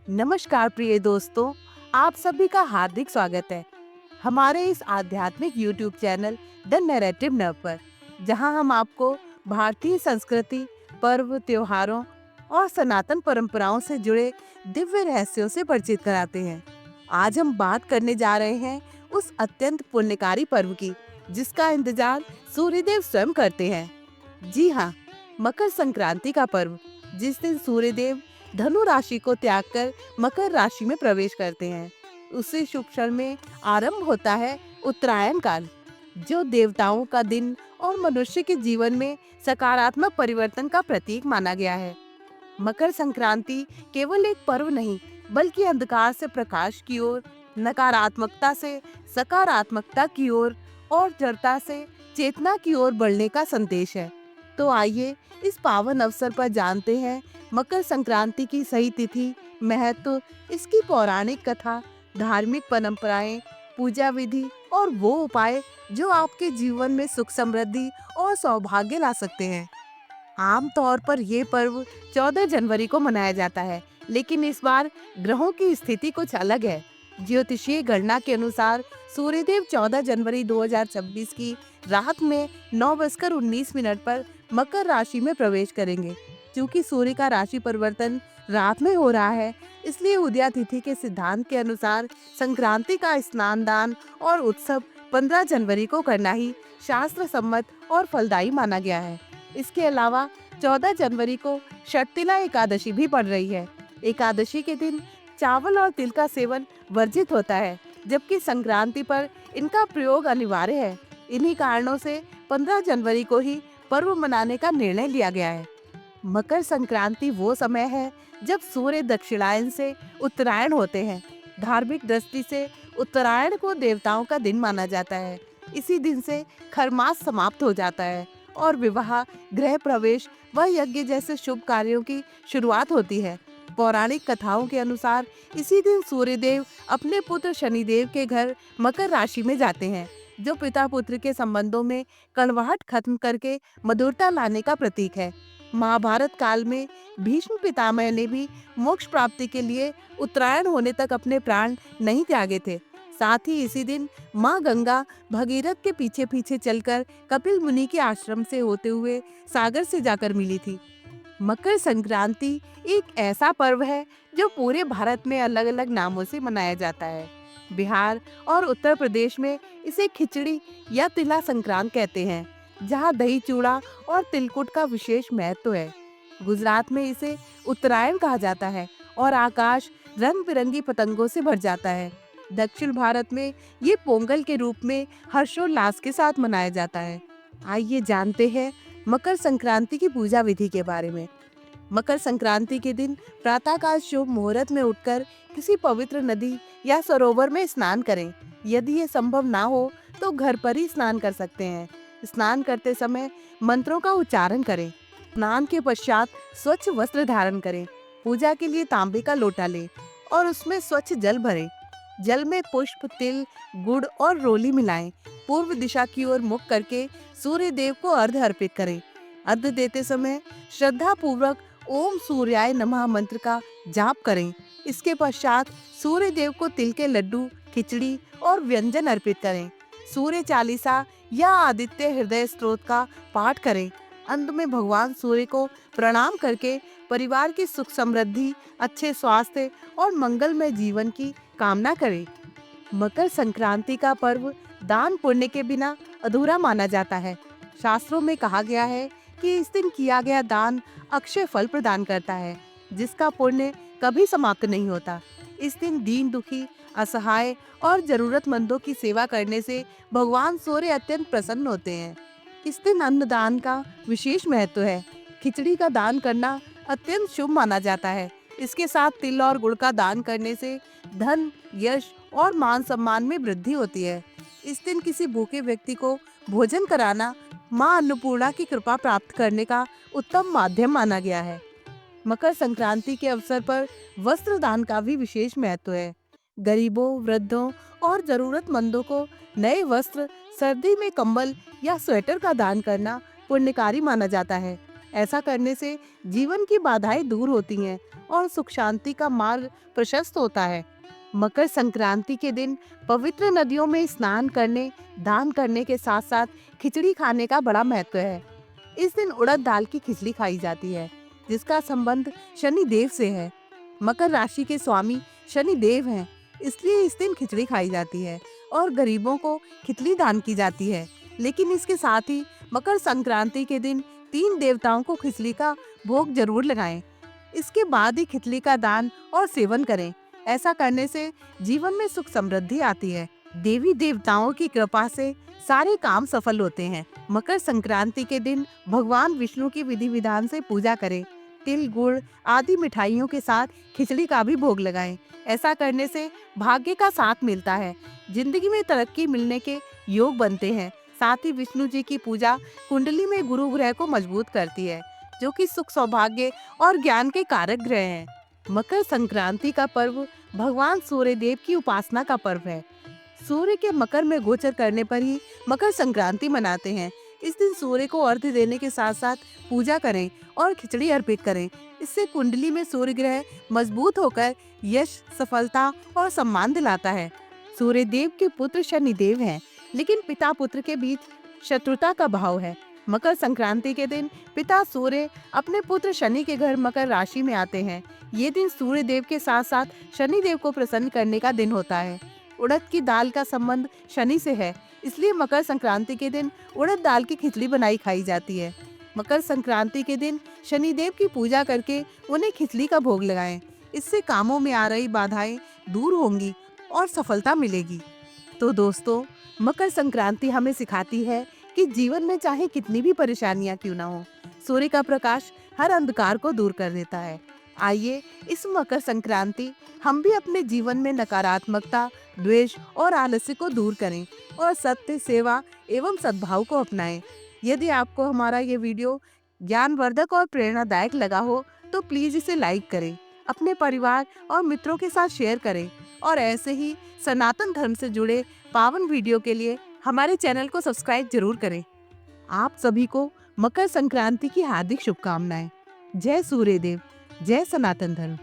नमस्कार प्रिय दोस्तों, आप सभी का हार्दिक स्वागत है हमारे इस आध्यात्मिक YouTube चैनल द नैरेटिव नव पर, जहां हम आपको भारतीय संस्कृति, पर्व, त्योहारों और सनातन परंपराओं से जुड़े दिव्य रहस्यों से परिचित कराते हैं। आज हम बात करने जा रहे हैं उस अत्यंत पुण्यकारी पर्व की, जिसका इंतजार सूर्यदेव स्वयं करते हैं। जी हाँ, मकर संक्रांति का पर्व, जिस दिन सूर्यदेव धनु राशि को त्याग कर मकर राशि में प्रवेश करते हैं। उसी शुभ क्षण में आरंभ होता है उत्तरायण काल, जो देवताओं का दिन और मनुष्य के जीवन में सकारात्मक परिवर्तन का प्रतीक माना गया है। मकर संक्रांति केवल एक पर्व नहीं, बल्कि अंधकार से प्रकाश की ओर, नकारात्मकता से सकारात्मकता की ओर और जड़ता से चेतना की ओर बढ़ने का संदेश है। तो आइए इस पावन अवसर पर जानते हैं मकर संक्रांति की सही तिथि, महत्व, इसकी पौराणिक कथा, धार्मिक परंपराएं, पूजा विधि और वो उपाय जो आपके जीवन में सुख, समृद्धि और सौभाग्य ला सकते हैं। आम तौर पर ये पर्व 14 जनवरी को मनाया जाता है, लेकिन इस बार ग्रहों की स्थिति कुछ अलग है। ज्योतिषीय गणना के अनुसार सूर्यदेव 14 जनवरी 2026 की रात में 9:19 पर मकर राशि में प्रवेश करेंगे। क्योंकि सूर्य का राशि परिवर्तन रात में हो रहा है, इसलिए उदया तिथि के सिद्धांत के अनुसार संक्रांति का स्नान दान और उत्सव 15 जनवरी को करना ही शास्त्र सम्मत और फलदायी माना गया है। इसके अलावा 14 जनवरी को षटतिला एकादशी भी पड़ रही है। एकादशी के दिन चावल और तिल का सेवन वर्जित होता है, जबकि संक्रांति पर इनका प्रयोग अनिवार्य है। इन्हीं कारणों से 15 जनवरी को ही पर्व मनाने का निर्णय लिया गया है। मकर संक्रांति वो समय है जब सूर्य दक्षिणायन से उत्तरायण होते हैं। धार्मिक दृष्टि से उत्तरायण को देवताओं का दिन माना जाता है। इसी दिन से खरमास समाप्त हो जाता है और विवाह, गृह प्रवेश व यज्ञ जैसे शुभ कार्यों की शुरुआत होती है। पौराणिक कथाओं के अनुसार इसी दिन सूर्यदेव अपने पुत्र शनिदेव के घर मकर राशि में जाते हैं, जो पिता पुत्र के संबंधों में कड़वाहट खत्म करके मधुरता लाने का प्रतीक है। महाभारत काल में भीष्म पितामह ने भी मोक्ष प्राप्ति के लिए उत्तरायण होने तक अपने प्राण नहीं त्यागे थे। साथ ही इसी दिन माँ गंगा भगीरथ के पीछे पीछे चलकर कपिल मुनि के आश्रम से होते हुए सागर से जाकर मिली थी। मकर संक्रांति एक ऐसा पर्व है जो पूरे भारत में अलग अलग नामों से मनाया जाता है। बिहार और उत्तर प्रदेश में इसे खिचड़ी या तिला संक्रांत कहते हैं, जहाँ दही चूड़ा और तिलकुट का विशेष महत्व है। गुजरात में इसे उत्तरायण कहा जाता है और आकाश रंग बिरंगी पतंगों से भर जाता है। दक्षिण भारत में ये पोंगल के रूप में हर्षोल्लास के साथ मनाया जाता है। आइए जानते हैं मकर संक्रांति की पूजा विधि के बारे में। मकर संक्रांति के दिन प्रातःकाल शुभ मुहूर्त में उठकर किसी पवित्र नदी या सरोवर में स्नान करें। यदि ये संभव ना हो तो घर पर ही स्नान कर सकते हैं। स्नान करते समय मंत्रों का उच्चारण करें। स्नान के पश्चात स्वच्छ वस्त्र धारण करें। पूजा के लिए तांबे का लोटा लें और उसमें स्वच्छ जल भरें। जल में पुष्प, तिल, गुड़ और रोली मिलाएं। पूर्व दिशा की ओर मुख करके सूर्य देव को अर्घ्य अर्पित करें। अर्घ्य देते समय श्रद्धा पूर्वक ओम सूर्याय नमः मंत्र का जाप करें। इसके पश्चात सूर्य देव को तिल के लड्डू, खिचड़ी और व्यंजन अर्पित करें। सूर्य चालीसा या आदित्य हृदय स्तोत्र का पाठ करें। अंत में भगवान सूर्य को प्रणाम करके परिवार की सुख समृद्धि, अच्छे स्वास्थ्य और मंगलमय जीवन की कामना करें। मकर संक्रांति का पर्व दान पुण्य के बिना अधूरा माना जाता है। शास्त्रों में कहा गया है कि इस दिन किया गया दान अक्षय फल प्रदान करता है, जिसका पुण्य कभी समाप्त नहीं होता। इस दिन दीन दुखी, असहाय और जरूरतमंदों की सेवा करने से भगवान सूर्य अत्यंत प्रसन्न होते हैं। इस दिन अन्नदान का विशेष महत्व है। खिचड़ी का दान करना अत्यंत शुभ माना जाता है। इसके साथ तिल और गुड़ का दान करने से धन, यश और मान सम्मान में वृद्धि होती है। इस दिन किसी भूखे व्यक्ति को भोजन कराना माँ अन्नपूर्णा की कृपा प्राप्त करने का उत्तम माध्यम माना गया है। मकर संक्रांति के अवसर पर वस्त्र दान का भी विशेष महत्व है। गरीबों, वृद्धों और जरूरतमंदों को नए वस्त्र, सर्दी में कंबल या स्वेटर का दान करना पुण्यकारी माना जाता है। ऐसा करने से जीवन की बाधाएं दूर होती हैं और सुख शांति का मार्ग प्रशस्त होता है। मकर संक्रांति के दिन पवित्र नदियों में स्नान करने, दान करने के साथ साथ खिचड़ी खाने का बड़ा महत्व है। इस दिन उड़द दाल की खिचड़ी खाई जाती है, जिसका संबंध शनि देव से है। मकर राशि के स्वामी शनि देव हैं, इसलिए इस दिन खिचड़ी खाई जाती है और गरीबों को खिचड़ी दान की जाती है। लेकिन इसके साथ ही मकर संक्रांति के दिन 3 देवताओं को खिचड़ी का भोग जरूर लगाएं। इसके बाद ही खिचड़ी का दान और सेवन करें। ऐसा करने से जीवन में सुख समृद्धि आती है। देवी देवताओं की कृपा से सारे काम सफल होते हैं। मकर संक्रांति के दिन भगवान विष्णु की विधि विधान से पूजा करें। तिल, गुड़ आदि मिठाइयों के साथ खिचड़ी का भी भोग लगाएं। ऐसा करने से भाग्य का साथ मिलता है, जिंदगी में तरक्की मिलने के योग बनते हैं। साथ ही विष्णु जी की पूजा कुंडली में गुरु ग्रह को मजबूत करती है, जो कि सुख, सौभाग्य और ज्ञान के कारक ग्रह हैं। मकर संक्रांति का पर्व भगवान सूर्य देव की उपासना का पर्व है। सूर्य के मकर में गोचर करने पर ही मकर संक्रांति मनाते हैं। इस दिन सूर्य को अर्घ्य देने के साथ साथ पूजा करें और खिचड़ी अर्पित करें। इससे कुंडली में सूर्य ग्रह मजबूत होकर यश, सफलता और सम्मान दिलाता है। सूर्य देव के पुत्र शनि देव हैं, लेकिन पिता पुत्र के बीच शत्रुता का भाव है। मकर संक्रांति के दिन पिता सूर्य अपने पुत्र शनि के घर मकर राशि में आते हैं। ये दिन सूर्य देव के साथ साथ शनि देव को प्रसन्न करने का दिन होता है। उड़द की दाल का संबंध शनि से है, इसलिए मकर संक्रांति के दिन उड़द दाल की खिचड़ी बनाई खाई जाती है। मकर संक्रांति के दिन शनि देव की पूजा करके उन्हें खिचड़ी का भोग लगाएं। इससे कामों में आ रही बाधाएं दूर होंगी और सफलता मिलेगी। तो दोस्तों, मकर संक्रांति हमें सिखाती है कि जीवन में चाहे कितनी भी परेशानियां क्यों ना हो, सूर्य का प्रकाश हर अंधकार को दूर कर देता है। आइए इस मकर संक्रांति हम भी अपने जीवन में नकारात्मकता, द्वेष और आलस्य को दूर करें और सत्य, सेवा एवं सद्भाव को अपनाएं। यदि आपको हमारा ये वीडियो ज्ञानवर्धक और प्रेरणादायक लगा हो तो प्लीज इसे लाइक करें, अपने परिवार और मित्रों के साथ शेयर करें और ऐसे ही सनातन धर्म से जुड़े पावन वीडियो के लिए हमारे चैनल को सब्सक्राइब जरूर करें। आप सभी को मकर संक्रांति की हार्दिक शुभकामनाएं। जय सूर्यदेव, जय सनातन धर्म।